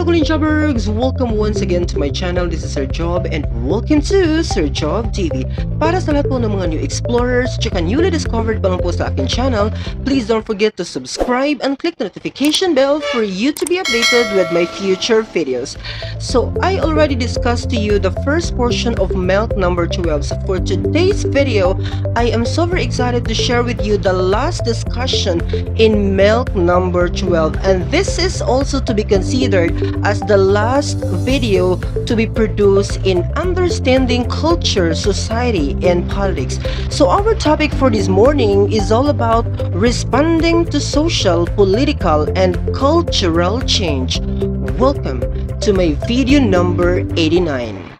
Hello Golden Jobbergs! Welcome once again to my channel. This is Sir Job and welcome to Sir Job TV. Para sa lahat po ng mga new explorers, tsaka newly discovered pa lang po sa aking channel, please don't forget to subscribe and click the notification bell for you to be updated with my future videos. So, I already discussed to you the first portion of MELC number 12. So, for today's video, I am so very excited to share with you the last discussion in MELC number 12. And this is also to be considered as the last video to be produced in understanding culture, society, and politics. So our topic for this morning is all about responding to social, political, and cultural change. Welcome to my video number 89.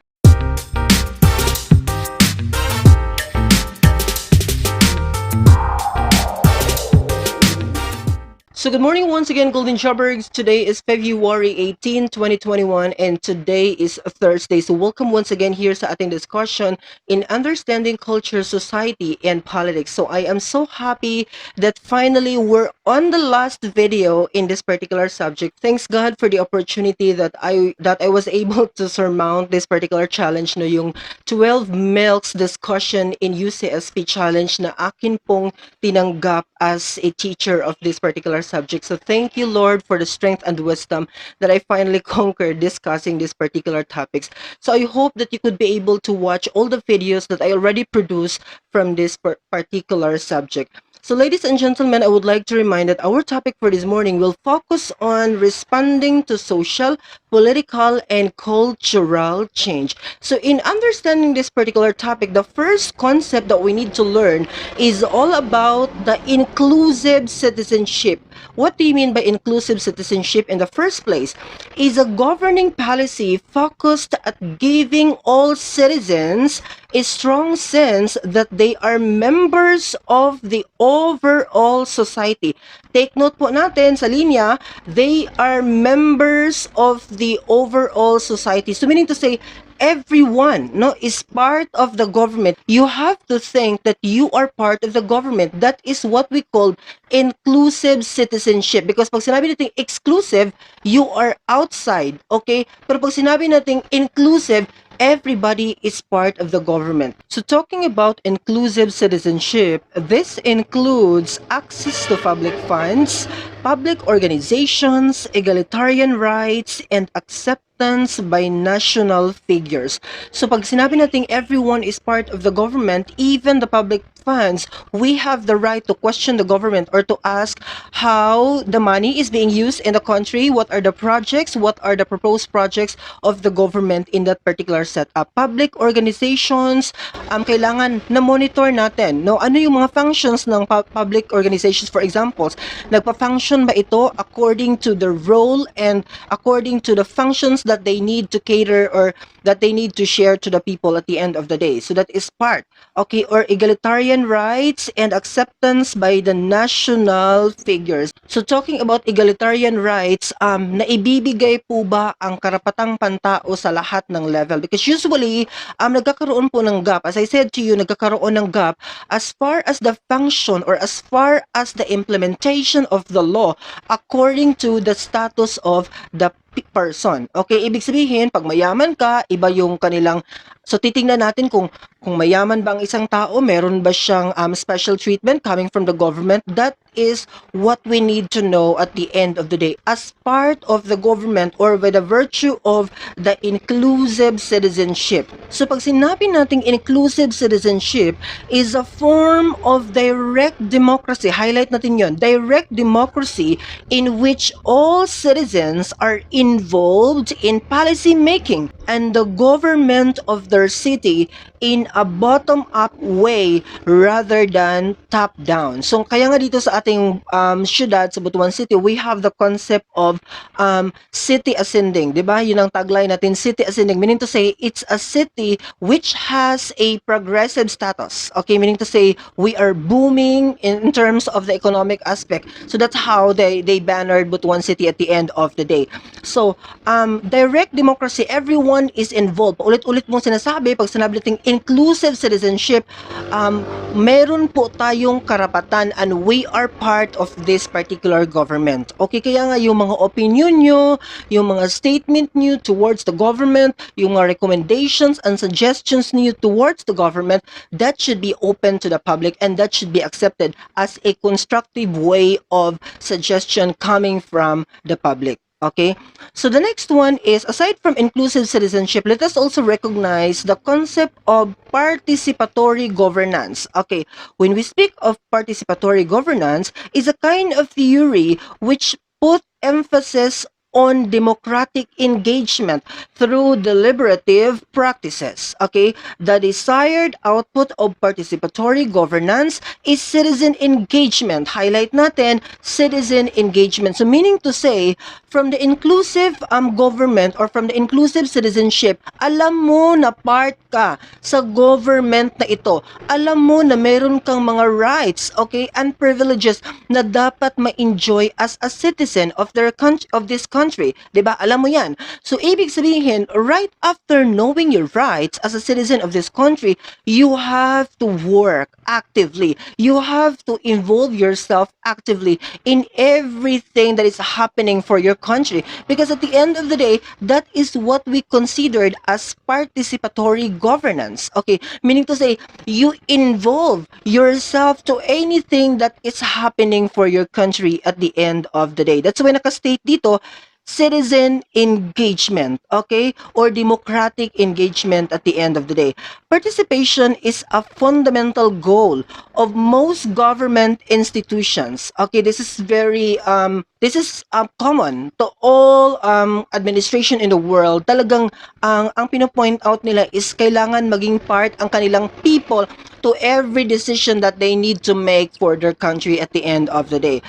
So good morning once again, Golden Jobbergs. Today is February 18, 2021, and today is Thursday. So welcome once again here sa ating discussion in understanding culture, society, and politics. So I am so happy that finally we're on the last video in this particular subject. Thanks God for the opportunity that I was able to surmount this particular challenge, no, yung 12 MELCs discussion in UCSP challenge na akin pong tinanggap as a teacher of this particular subject. So thank you, Lord, for the strength and wisdom that I finally conquered discussing these particular topics. So I hope that you could be able to watch all the videos that I already produced from this particular subject. So ladies and gentlemen, I would like to remind that our topic for this morning will focus on responding to social, political, and cultural change. So in understanding this particular topic, the first concept that we need to learn is all about the inclusive citizenship. What do you mean by inclusive citizenship in the first place? Is a governing policy focused at giving all citizens a strong sense that they are members of the overall society. Take note po natin sa linya, they are members of the overall society. So meaning to say, everyone, no, is part of the government. You have to think that you are part of the government. That is what we call inclusive citizenship. Because pag sinabi natin exclusive, you are outside, okay? Pero pag sinabi natin inclusive, everybody is part of the government. So talking about inclusive citizenship, this includes access to public funds, public organizations, egalitarian rights, and acceptance by national figures. So pag sinabi natin everyone is part of the government, even the public funds, we have the right to question the government or to ask how the money is being used in the country, what are the projects, what are the proposed projects of the government in that particular setup. Public organizations, kailangan na monitor natin, no, ano yung mga functions ng public organizations. For example, nagpa-function ba ito according to the role and according to the functions that they need to cater or that they need to share to the people at the end of the day. So that is part, okay, or egalitarian rights and acceptance by the national figures. So talking about egalitarian rights, naibibigay po ba ang karapatang pantao sa lahat ng level? Because usually, nagkakaroon po ng gap. As I said to you, nagkakaroon ng gap as far as the function or as far as the implementation of the law according to the status of the person. Okay, ibig sabihin, pag mayaman ka, iba yung kanilang. So titingnan natin kung mayaman ba ang isang tao, meron ba siyang special treatment coming from the government. That is what we need to know at the end of the day as part of the government or by the virtue of the inclusive citizenship. So pag sinabi nating inclusive citizenship is a form of direct democracy. Highlight natin yon, direct democracy in which all citizens are involved in policy making and the government of their city in a bottom-up way rather than top-down. So kaya nga dito sa ating syudad, sa Butuan City, we have the concept of city ascending. Diba? Yun ang tagline natin, city ascending. Meaning to say, it's a city which has a progressive status. Okay, meaning to say, we are booming in terms of the economic aspect. So that's how they bannered Butuan City at the end of the day. So, direct democracy, everyone is involved. Ulit-ulit mong sinasabi, pag sinabi nating inclusive citizenship, meron po tayong karapatan and we are part of this particular government. Okay, kaya nga yung mga opinion nyo, yung mga statement nyo towards the government, yung mga recommendations and suggestions nyo towards the government, that should be open to the public and that should be accepted as a constructive way of suggestion coming from the public. Okay, so the next one is, aside from inclusive citizenship, let us also recognize the concept of participatory governance. Okay, when we speak of participatory governance, is a kind of theory which put emphasis on democratic engagement through deliberative practices. Okay, the desired output of participatory governance is citizen engagement. Highlight natin, citizen engagement. So meaning to say, from the inclusive government or from the inclusive citizenship, alam mo na part ka sa government na ito. Alam mo na meron kang mga rights, okay, and privileges na dapat ma-enjoy as a citizen of this country. 'Di ba? Alam mo 'yan. So ibig sabihin, right after knowing your rights as a citizen of this country, you have to work actively. You have to involve yourself actively in everything that is happening for your country, because at the end of the day, that is what we considered as participatory governance. Okay, meaning to say, you involve yourself to anything that is happening for your country at the end of the day. That's why naka-state dito, citizen engagement, okay, or democratic engagement at the end of the day. Participation is a fundamental goal of most government institutions. Okay, this is very common to all administration in the world. Talagang ang pino-point out nila is kailangan maging part ang kanilang people to every decision that they need to make for their country at the end of the day.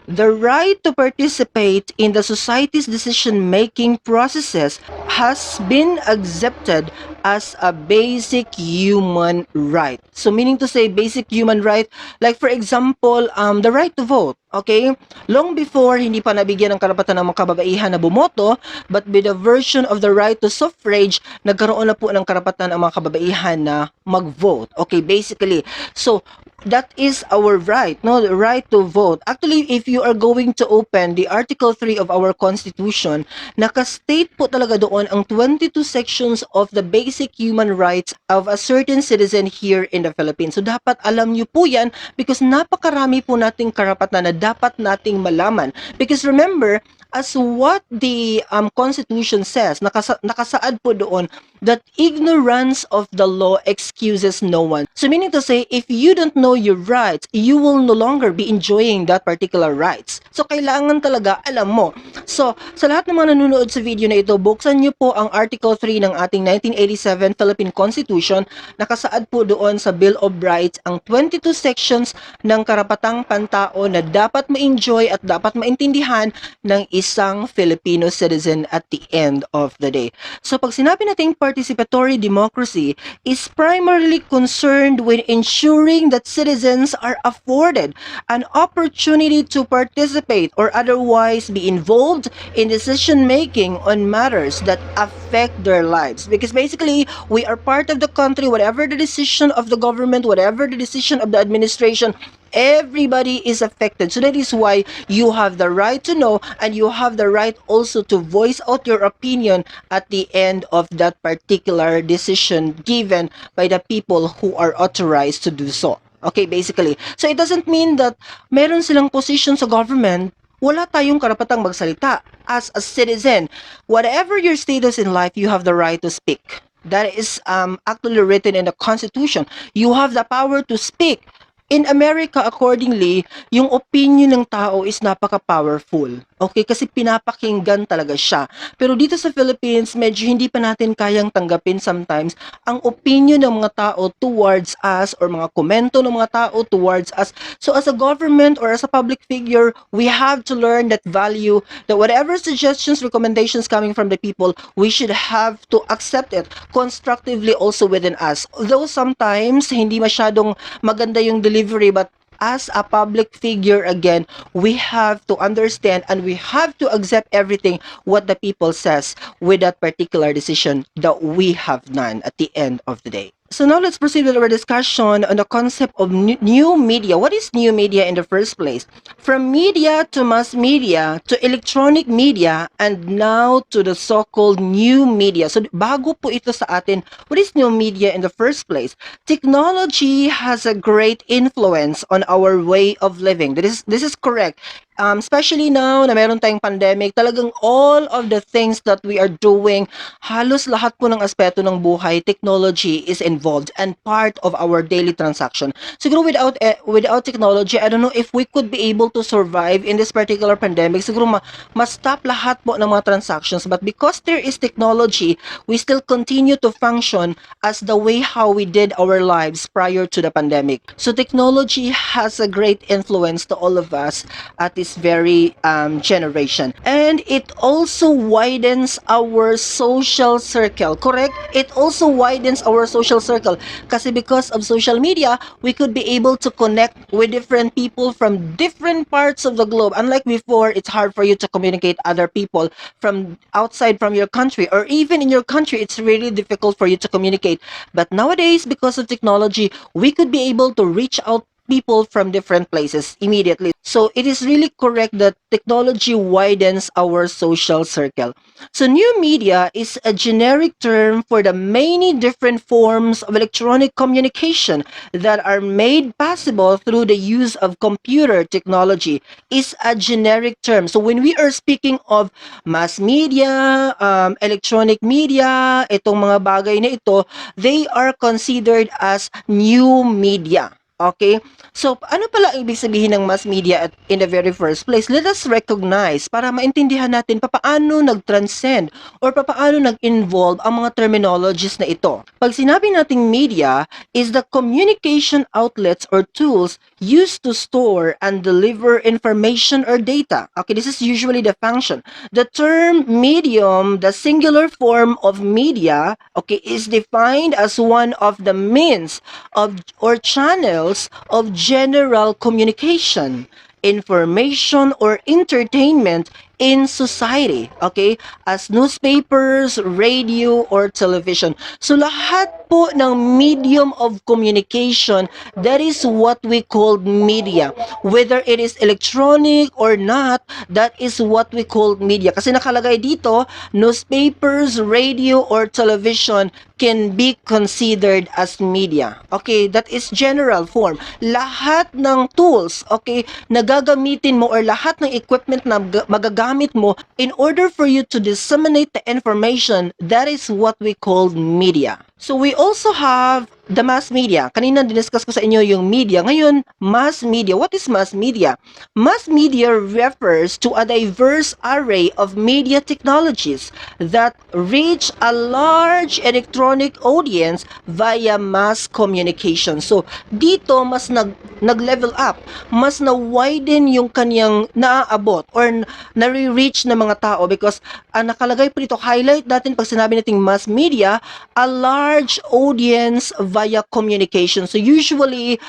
The right to participate in the society's decision-making processes has been accepted as a basic human right. So meaning to say, basic human right, like for example, the right to vote. Okay? Long before, hindi pa nabigyan ng karapatan ng mga kababaihan na bumoto, but with the version of the right to suffrage, nagkaroon na po ng karapatan ang mga kababaihan na mag-vote. Okay, basically. So, that is our right, no? The right to vote. Actually, if you are going to open the Article 3 of our Constitution, naka-state po talaga doon ang 22 sections of the basic human rights of a certain citizen here in the Philippines. So, dapat alam nyo po yan because napakarami po nating karapatan na dapat nating malaman. Because remember, as what the Constitution says, nakasaad po doon that ignorance of the law excuses no one. So meaning to say, if you don't know your rights, you will no longer be enjoying that particular rights. So kailangan talaga alam mo. So sa lahat ng mga nanonood sa video na ito, buksan nyo po ang Article 3 ng ating 1987 Philippine Constitution. Nakasaad po doon sa Bill of Rights ang 22 sections ng karapatang pantao na dapat ma-enjoy at dapat maintindihan ng isang Filipino citizen at the end of the day. So pag sinabi nating participatory democracy is primarily concerned with ensuring that citizens are afforded an opportunity to participate or otherwise be involved in decision making on matters that affect their lives. Because basically, we are part of the country, whatever the decision of the government, whatever the decision of the administration, everybody is affected. So that is why you have the right to know and you have the right also to voice out your opinion at the end of that particular decision given by the people who are authorized to do so. Okay, basically. So it doesn't mean that meron silang position sa government, wala tayong karapatang magsalita. As a citizen, whatever your status in life, you have the right to speak. That is actually written in the Constitution. You have the power to speak. In America, accordingly, yung opinion ng tao is napaka-powerful. Okay? Kasi pinapakinggan talaga siya. Pero dito sa Philippines, medyo hindi pa natin kayang tanggapin sometimes ang opinion ng mga tao towards us or mga komento ng mga tao towards us. So as a government or as a public figure, we have to learn that value, that whatever suggestions, recommendations coming from the people, we should have to accept it constructively also within us. Though sometimes, hindi masyadong maganda yung delivery, but as a public figure again, we have to understand and we have to accept everything what the people says with that particular decision that we have done at the end of the day. So now let's proceed with our discussion on the concept of new media. What is new media in the first place? From media to mass media to electronic media and now to the so-called new media. So bago po ito sa atin, what is new media in the first place? Technology has a great influence on our way of living. This is correct. Especially now na meron tayong pandemic, talagang all of the things that we are doing, halos lahat po ng aspeto ng buhay, technology is involved and part of our daily transaction. Siguro without technology, I don't know if we could be able to survive in this particular pandemic. Siguro ma-stop lahat po ng mga transactions, but because there is technology, we still continue to function as the way how we did our lives prior to the pandemic. So technology has a great influence to all of us at this very generation. And it also widens our social circle, correct? It also widens our social circle kasi because of social media, we could be able to connect with different people from different parts of the globe. Unlike before, it's hard for you to communicate other people from outside from your country, or even in your country, it's really difficult for you to communicate. But nowadays, because of technology, we could be able to reach out people from different places immediately. So it is really correct that technology widens our social circle. So new media is a generic term for the many different forms of electronic communication that are made possible through the use of computer technology. Is a generic term. So when we are speaking of mass media, electronic media, itong mga bagay na ito, they are considered as new media. Okay? So, ano pala ang ibig sabihin ng mass media in the very first place? Let us recognize para maintindihan natin paano nag-transcend or paano nag-involve ang mga terminologies na ito. Pag sinabi nating media is the communication outlets or tools used to store and deliver information or data. Okay, this is usually the function. The term medium, the singular form of media, okay, is defined as one of the means of or channels of general communication, information, or entertainment in society, okay? As newspapers, radio, or television. So lahat po ng medium of communication, that is what we call media. Whether it is electronic or not, that is what we call media. Kasi nakalagay dito, newspapers, radio, or television can be considered as media. Okay, that is general form. Lahat ng tools, okay, na gagamitin mo or lahat ng equipment na magagamit mo in order for you to disseminate the information, that is what we call media. So we also have the mass media. Kanina diniscuss ko sa inyo yung media. Ngayon, mass media. What is mass media? Mass media refers to a diverse array of media technologies that reach a large electronic audience via mass communication. So, dito mas nag-level up. Mas na-widen yung kanyang naaabot or nare-reach ng mga tao because nakalagay po dito, highlight natin pag sinabi nating mass media, a large audience via communication. So usually,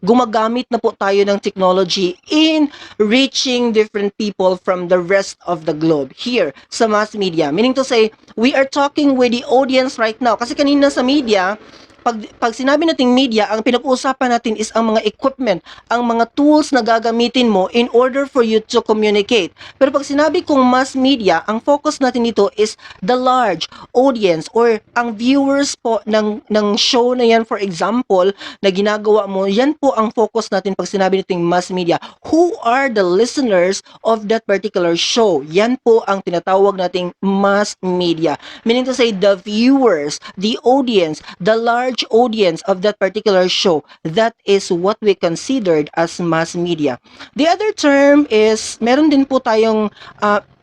gumagamit na po tayo ng technology in reaching different people from the rest of the globe here sa mass media. Meaning to say, we are talking with the audience right now. Kasi kanina sa media, pag sinabi nating media, ang pinag-uusapan natin is ang mga equipment, ang mga tools na gagamitin mo in order for you to communicate. Pero pag sinabi kong mass media, ang focus natin dito is the large audience or ang viewers po ng show na yan, for example, na ginagawa mo, yan po ang focus natin pag sinabi nating mass media. Who are the listeners of that particular show? Yan po ang tinatawag nating mass media. Meaning to say, the viewers, the audience, the large audience of that particular show, that is what we considered as mass media. The other term is, meron din po tayong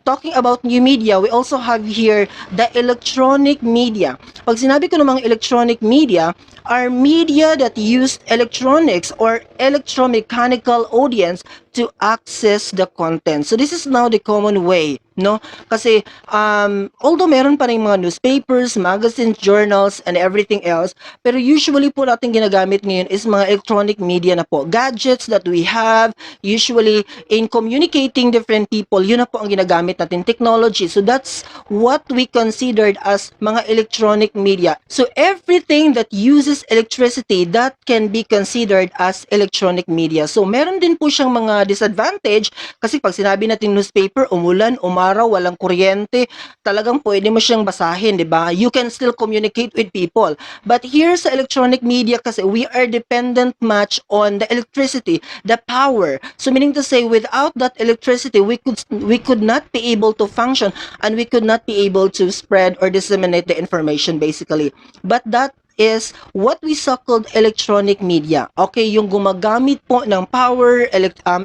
talking about new media, we also have here the electronic media. Pag sinabi ko ng mga electronic media, are media that use electronics or electromechanical audience to access the content. So this is now the common way, no? Kasi although meron pa rin mga newspapers, magazines, journals, and everything else, pero usually po natin ginagamit ngayon is mga electronic media na po. Gadgets that we have, usually in communicating different people, yun na po ang ginagamit natin, technology. So that's what we considered as mga electronic media. So everything that uses electricity, that can be considered as electronic media. So meron din po siyang mga disadvantage kasi pag sinabi natin newspaper, umulan, umaraw, walang kuryente, talagang pwede mo siyang basahin, di ba? You can still communicate with people. But here sa electronic media kasi, we are dependent much on the electricity, the power. So meaning to say, without that electricity, we could not be able to function, and we could not be able to spread or disseminate the information basically. But that is what we so-called electronic media. Okay, yung gumagamit po ng power,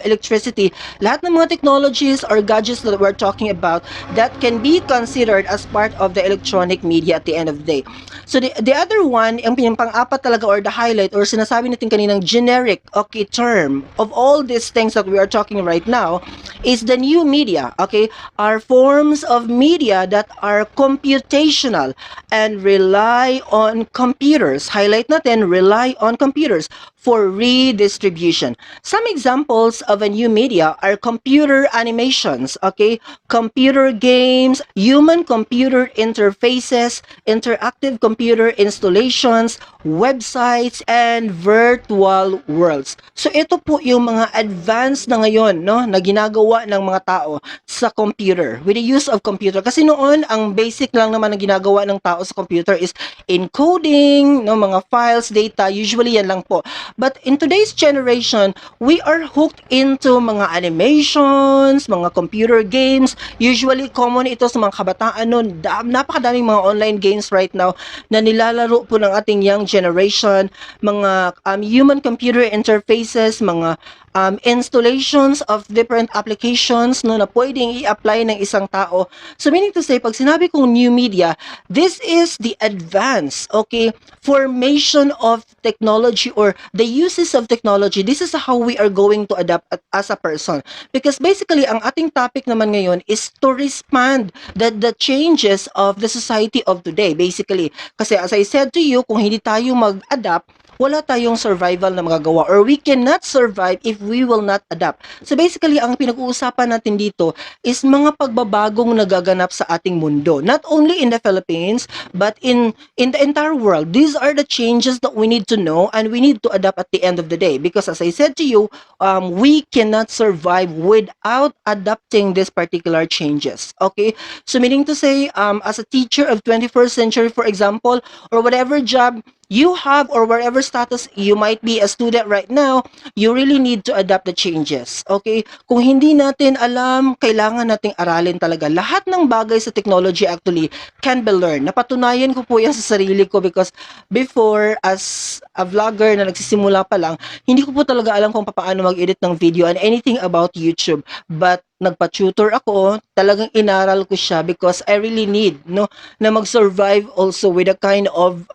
electricity, lahat ng mga technologies or gadgets that we're talking about, that can be considered as part of the electronic media at the end of the day. So the other one, yung pang-apat talaga or the highlight or sinasabi natin kaninang generic, okay, term of all these things that we are talking right now is the new media, okay, are forms of media that are computational and rely on computers. Highlight natin, rely on computers for redistribution. Some examples of a new media are computer animations, okay, computer games, human-computer interfaces, interactive computer installations, websites, and virtual worlds. So ito po yung mga advanced na ngayon, no, na ginagawa ng mga tao sa computer with the use of computer. Kasi noon ang basic lang naman na ginagawa ng tao sa computer is encoding, no, mga files, data, usually yan lang po. But in today's generation, we are hooked into mga animations, mga computer games. Usually common ito sa mga kabataan noon. Napakadaming mga online games right now na nilalaro po ng ating young generation, mga human-computer interfaces, mga installations of different applications, no, na pwedeng i-apply ng isang tao. So meaning to say, pag sinabi kong new media, this is the advance, okay, formation of technology or the uses of technology. This is how we are going to adapt as a person. Because basically, ang ating topic naman ngayon is to respond the changes of the society of today, basically. Kasi as I said to you, kung hindi tayo mag-adapt, wala tayong survival na magagawa or we cannot survive if we will not adapt. So basically, ang pinag-uusapan natin dito is mga pagbabagong nagaganap sa ating mundo. Not only in the Philippines, but in the entire world. These are the changes that we need to know and we need to adapt at the end of the day. Because as I said to you, we cannot survive without adapting these particular changes. Okay? So meaning to say, as a teacher of 21st century, for example, or whatever job you have or wherever status you might be a student right now, you really need to adapt the changes. Okay? Kung hindi natin alam, kailangan nating aralin talaga. Lahat ng bagay sa technology actually can be learned. Napatunayan ko po yan sa sarili ko because before, as a vlogger na nagsisimula pa lang, hindi ko po talaga alam kung paano mag-edit ng video and anything about YouTube. But nagpa-tutor ako, talagang inaral ko siya because I really need, no, na mag-survive also with the kind of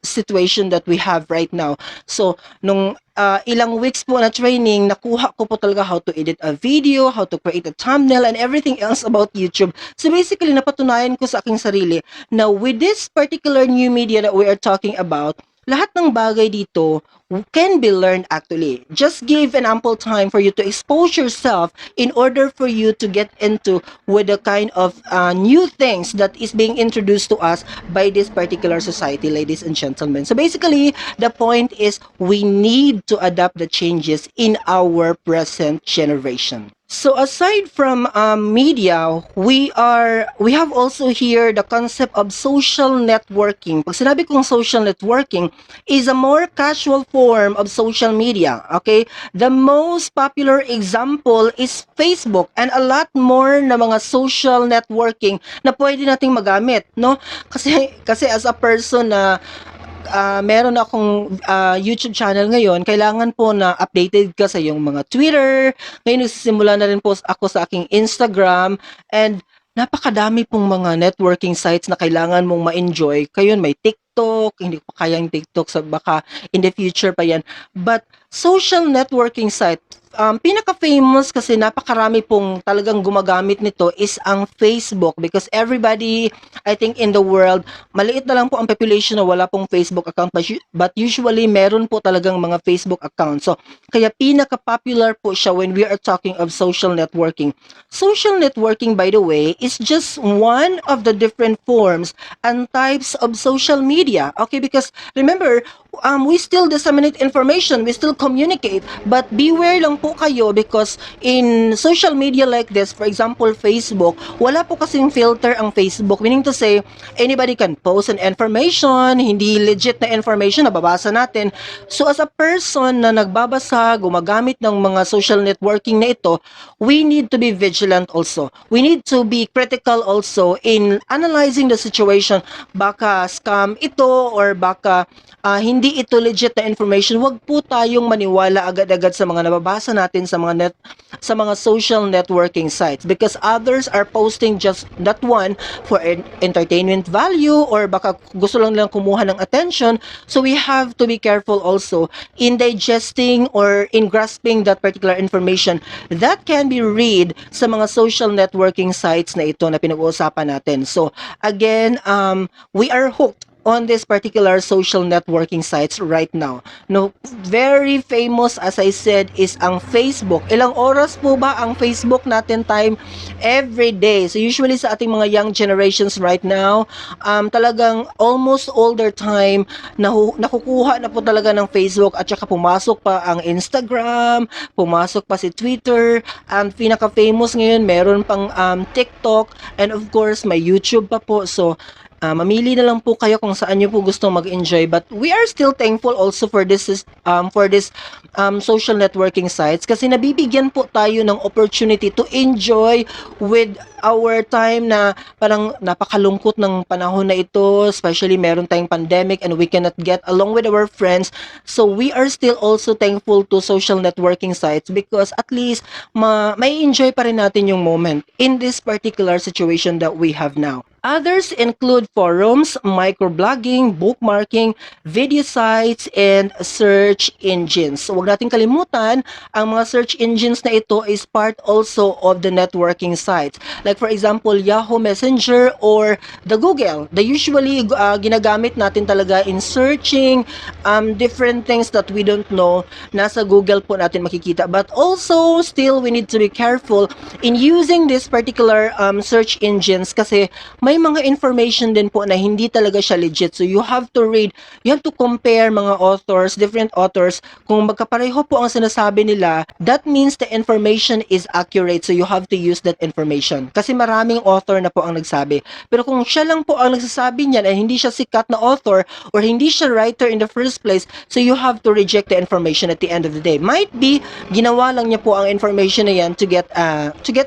situation that we have right now. So, nung ilang weeks po na training, nakuha ko po talaga how to edit a video, how to create a thumbnail, and everything else about YouTube. So basically, napatunayan ko sa aking sarili na with this particular new media that we are talking about, lahat ng bagay dito can be learned actually. Just give an ample time for you to expose yourself in order for you to get into with the kind of new things that is being introduced to us by this particular society, ladies and gentlemen. So basically, the point is we need to adapt the changes in our present generation. So aside from media, we have also here the concept of social networking. Pag sinabi kong social networking is a more casual form of social media, okay? The most popular example is Facebook and a lot more na mga social networking na pwede nating magamit, no? Kasi as a person na meron akong YouTube channel ngayon, kailangan po na updated ka sa yung mga Twitter. Ngayon, nagsisimula na rin po ako sa aking Instagram. And napakadami pong mga networking sites na kailangan mong ma-enjoy. Kayo, may TikTok, hindi ko pa kayang TikTok, so baka in the future pa yan. But social networking site, pinaka-famous kasi napakarami pong talagang gumagamit nito is ang Facebook because everybody, I think in the world, maliit na lang po ang population na wala pong Facebook account but usually meron po talagang mga Facebook account. So, kaya pinaka-popular po siya when we are talking of social networking. Social networking, by the way, is just one of the different forms and types of social media. Okay, because remember, we still disseminate information, we still communicate, but beware lang po kayo because in social media like this, for example, Facebook, wala po kasing filter ang Facebook, meaning to say, anybody can post an information, hindi legit na information, nababasa natin. So as a person na nagbabasa, gumagamit ng mga social networking na ito, we need to be vigilant also. We need to be critical also in analyzing the situation. Baka scam ito or baka hindi ito legit na information. Huwag po tayong maniwala agad-agad sa mga nababasa natin sa mga social networking sites because others are posting just that one for entertainment value or baka gusto lang nilang kumuha ng attention. So we have to be careful also in digesting or in grasping that particular information that can be read sa mga social networking sites na ito na pinag-uusapan natin. So again, we are hooked on this particular social networking sites right now. No, very famous as I said is ang Facebook. Ilang oras po ba ang Facebook natin time every day? So usually sa ating mga young generations right now, talagang almost all their time nakukuha na po talaga ng Facebook at saka pumasok pa ang Instagram, pumasok pa si Twitter, and pinaka-famous ngayon meron pang TikTok, and of course may YouTube pa po. So mamili na lang po kayo kung saan nyo po gusto mag-enjoy, but we are still thankful also for this social networking sites kasi nabibigyan po tayo ng opportunity to enjoy with our time na parang napakalungkot ng panahon na ito, especially meron tayong pandemic and we cannot get along with our friends. So we are still also thankful to social networking sites because at least may enjoy pa rin natin yung moment in this particular situation that we have now. Others include forums, microblogging, bookmarking, video sites, and search engines. So, huwag natin kalimutan, ang mga search engines na ito is part also of the networking sites. Like for example, Yahoo Messenger or the Google. They usually ginagamit natin talaga in searching different things that we don't know. Nasa Google po natin makikita. But also, still, we need to be careful in using this particular search engines kasi may mga information din po na hindi talaga siya legit. So you have to read, you have to compare mga authors, different authors. Kung magkapareho po ang sinasabi nila, that means the information is accurate. So you have to use that information. Kasi maraming author na po ang nagsabi. Pero kung siya lang po ang nagsasabi niyan ay hindi siya sikat na author or hindi siya writer in the first place, so you have to reject the information at the end of the day. Might be, ginawa lang niya po ang information na yan to get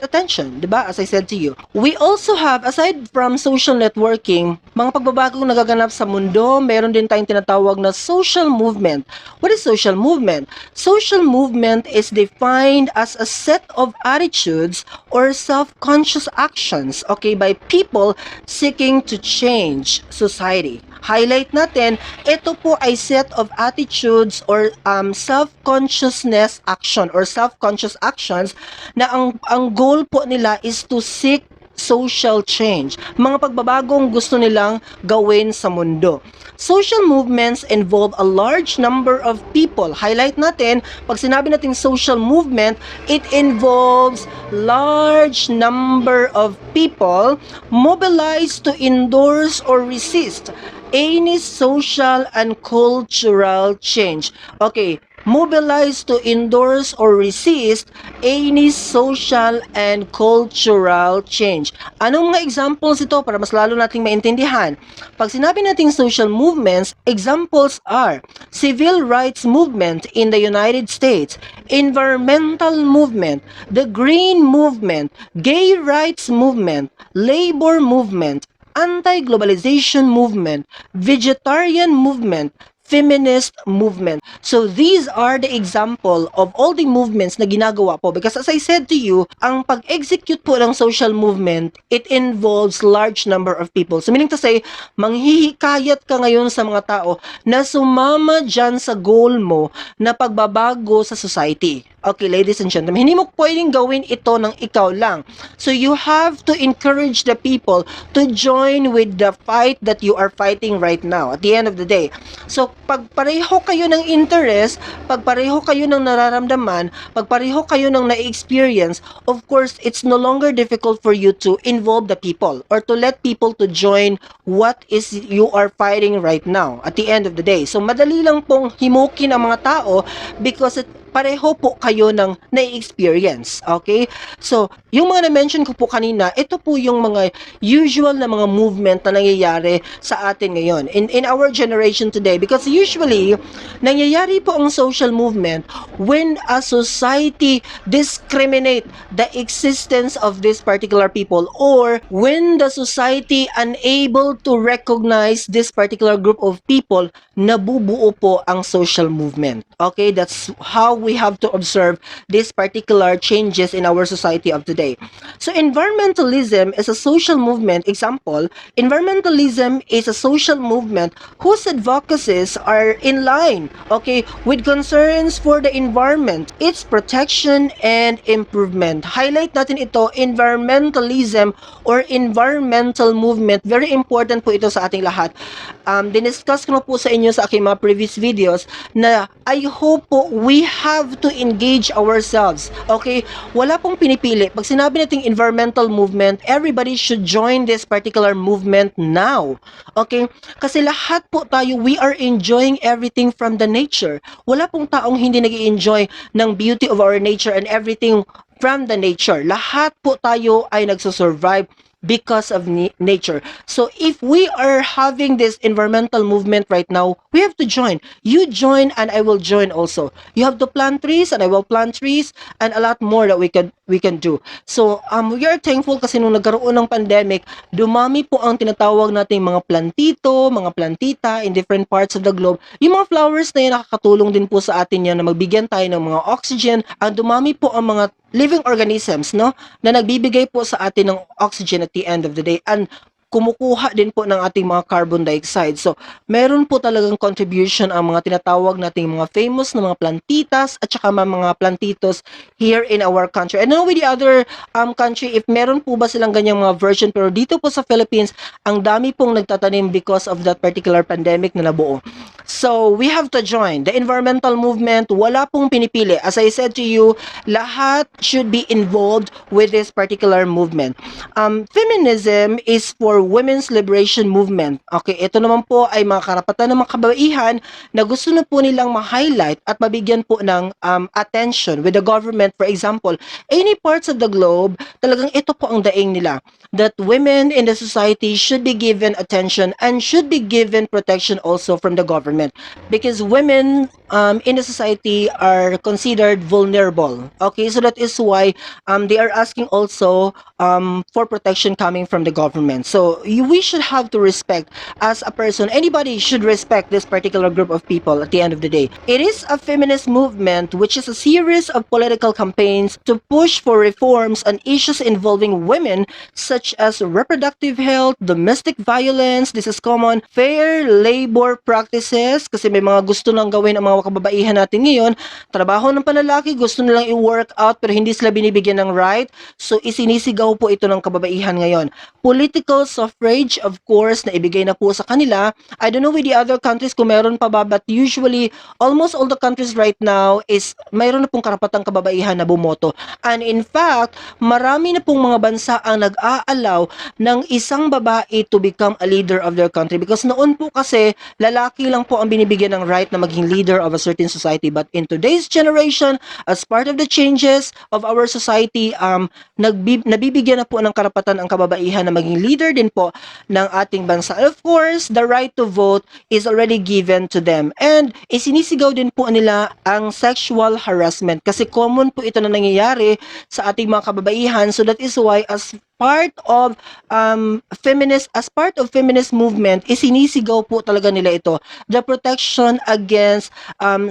attention. Diba? As I said to you. We also have, aside from social networking, mga pagbabagong nagaganap sa mundo, meron din tayong tinatawag na social movement. What is social movement? Social movement is defined as a set of attitudes or self-conscious actions, okay, by people seeking to change society. Highlight natin, ito po ay set of attitudes or self-consciousness action or self-conscious actions na ang goal po nila is to seek social change, mga pagbabagong gusto nilang gawin sa mundo. Social movements involve a large number of people. Highlight natin, pag sinabi natin social movement, it involves large number of people mobilized to endorse or resist any social and cultural change. Okay, mobilize to endorse or resist any social and cultural change. Anong mga examples ito para mas lalo nating maintindihan? Pag sinabi nating social movements, examples are civil rights movement in the United States, environmental movement, the green movement, gay rights movement, labor movement, anti-globalization movement, vegetarian movement, feminist movement. So these are the example of all the movements na ginagawa po, because as I said to you, ang pag-execute po ng social movement, it involves large number of people. So meaning to say, manghihikayat ka ngayon sa mga tao na sumama dyan sa goal mo na pagbabago sa society. Okay, ladies and gentlemen, hindi mo pwedeng gawin ito ng ikaw lang. So you have to encourage the people to join with the fight that you are fighting right now at the end of the day. So pag pareho kayo ng interest, pag pareho kayo ng nararamdaman, pag pareho kayo ng na-experience, of course, it's no longer difficult for you to involve the people or to let people to join what is you are fighting right now at the end of the day. So madali lang pong himukin ang mga tao because pareho po kayo ng na-experience. Okay? So, yung mga na-mention ko po kanina, ito po yung mga usual na mga movement na nangyayari sa atin ngayon in our generation today, because usually nangyayari po ang social movement when a society discriminate the existence of this particular people, or when the society unable to recognize this particular group of people, nabubuo po ang social movement. Okay, that's how we have to observe these particular changes in our society of today. So environmentalism is a social movement. Example, environmentalism is a social movement whose advocacies are in line, okay, with concerns for the environment, its protection and improvement. Highlight natin ito, environmentalism or environmental movement. Very important po ito sa ating lahat. Diniscuss ko na po sa inyo sa aking mga previous videos na I hope po we have to engage ourselves. Okay? Wala pong pinipili. Pag sinabi nating environmental movement, everybody should join this particular movement now. Okay? Kasi lahat po tayo, we are enjoying everything from the nature. Wala pong taong hindi nag-i-enjoy ng beauty of our nature and everything from the nature. Lahat po tayo ay nagsusurvive because of nature. So if we are having this environmental movement right now, we have to join. You join and I will join also. You have to plant trees and I will plant trees, and a lot more that we can do. So we are thankful kasi nung nagkaroon ng pandemic, dumami po ang tinatawag nating mga plantito, mga plantita in different parts of the globe. Yung mga flowers na yan, nakakatulong din po sa atin yan na magbigyan tayo ng mga oxygen. Ang dumami po ang mga living organisms, no, na nagbibigay po sa atin ng oxygen at the end of the day, and kumukuha din po ng ating mga carbon dioxide. So, meron po talagang contribution ang mga tinatawag nating mga famous na mga plantitas at saka mga plantitos here in our country. I don't know with the other country if meron po ba silang ganyang mga version, pero dito po sa Philippines, ang dami pong nagtatanim because of that particular pandemic na nabuo. So, we have to join the environmental movement. Wala pong pinipili. As I said to you, lahat should be involved with this particular movement. Feminism is for women's liberation movement. Okay, ito naman po ay mga karapatan ng mga kababaihan na gusto na po nilang ma-highlight at mabigyan po ng attention with the government. For example, any parts of the globe, talagang ito po ang daing nila, that women in the society should be given attention and should be given protection also from the government, because women in the society are considered vulnerable. Okay, so that is why they are asking also for protection coming from the government. So we should have to respect as a person. Anybody should respect this particular group of people at the end of the day. It is a feminist movement which is a series of political campaigns to push for reforms on issues involving women such as reproductive health, domestic violence, this is common, fair labor practices, kasi may mga gusto nang gawin ang mga kababaihan natin ngayon, trabaho ng panlalaki, gusto nilang i-work out pero hindi sila binibigyan ng right, so isinisigaw po ito ng kababaihan ngayon. Political suffrage, of course, na ibigay na po sa kanila. I don't know with the other countries kung meron pa ba, but usually, almost all the countries right now is mayroon na pong karapatang kababaihan na bumoto. And in fact, marami na pong mga bansa ang nag-aalaw ng isang babae to become a leader of their country, because noon po kasi lalaki lang po ang binibigyan ng right na maging leader of a certain society, but in today's generation, as part of the changes of our society, nabibigyan na po ng karapatan ang kababaihan na maging leader din din po ng ating bansa. Of course, the right to vote is already given to them. And isinisigaw din po nila ang sexual harassment kasi common po ito na nangyayari sa ating mga kababaihan. So that is why as part of feminist movement, isinisigaw po talaga nila ito, the protection against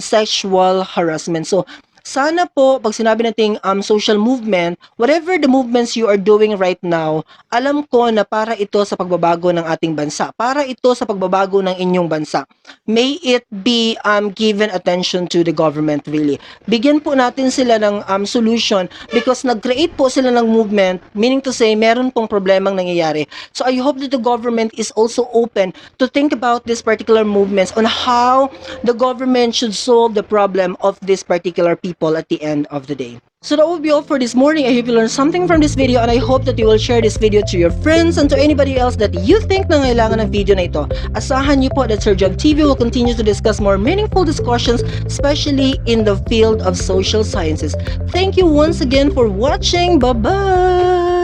sexual harassment. So sana po, pag sinabi nating social movement, whatever the movements you are doing right now, alam ko na para ito sa pagbabago ng ating bansa. Para ito sa pagbabago ng inyong bansa. May it be given attention to the government really. Bigyan po natin sila ng solution because nag-create po sila ng movement, meaning to say, meron pong problemang nangyayari. So I hope that the government is also open to think about these particular movements on how the government should solve the problem of this particular people at the end of the day. So that will be all for this morning. I hope you learned something from this video and I hope that you will share this video to your friends and to anybody else that you think na ngailangan ng video na ito. Asahan niyo po that Sir Job TV will continue to discuss more meaningful discussions, especially in the field of social sciences. Thank you once again for watching. Bye-bye!